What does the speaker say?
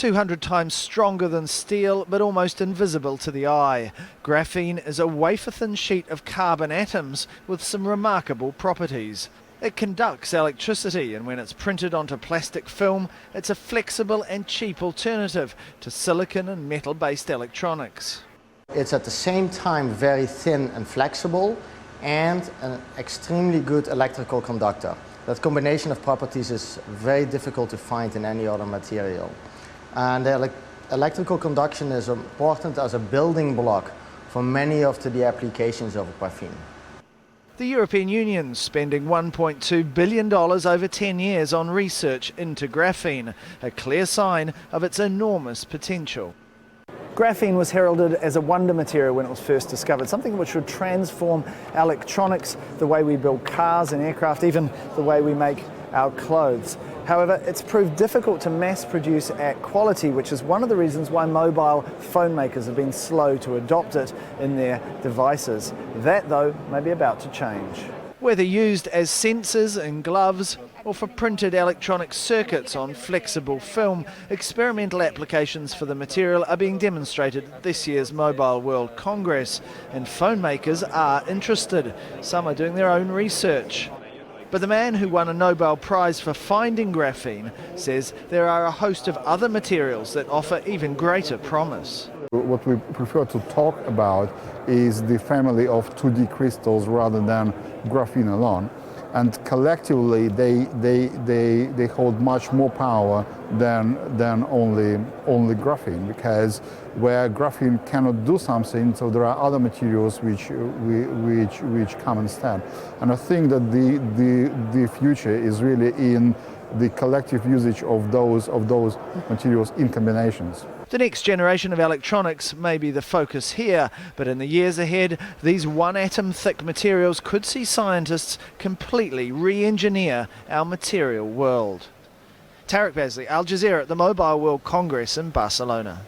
200 times stronger than steel, but almost invisible to the eye. Graphene is a wafer-thin sheet of carbon atoms with some remarkable properties. It conducts electricity, and when it's printed onto plastic film, it's a flexible and cheap alternative to silicon and metal-based electronics. It's at the same time very thin and flexible, and an extremely good electrical conductor. That combination of properties is very difficult to find in any other material. And electrical conduction is important as a building block for many of the applications of graphene. The European Union's spending $1.2 billion over 10 years on research into graphene, a clear sign of its enormous potential. Graphene was heralded as a wonder material when it was first discovered, something which would transform electronics, the way we build cars and aircraft, even the way we make our clothes. However, it's proved difficult to mass produce at quality, which is one of the reasons why mobile phone makers have been slow to adopt it in their devices. That, though, may be about to change. Whether used as sensors in gloves or for printed electronic circuits on flexible film, experimental applications for the material are being demonstrated at this year's Mobile World Congress, and phone makers are interested. Some are doing their own research. But the man who won a Nobel Prize for finding graphene says there are a host of other materials that offer even greater promise. What we prefer to talk about is the family of 2D crystals rather than graphene alone. And collectively, they hold much more power than only graphene, because where graphene cannot do something, so there are other materials which come instead. And I think that the future is really in the collective usage of those materials in combinations. The next generation of electronics may be the focus here, but in the years ahead, these one-atom thick materials could see scientists completely re-engineer our material world. Tarek Bazley, Al Jazeera at the Mobile World Congress in Barcelona.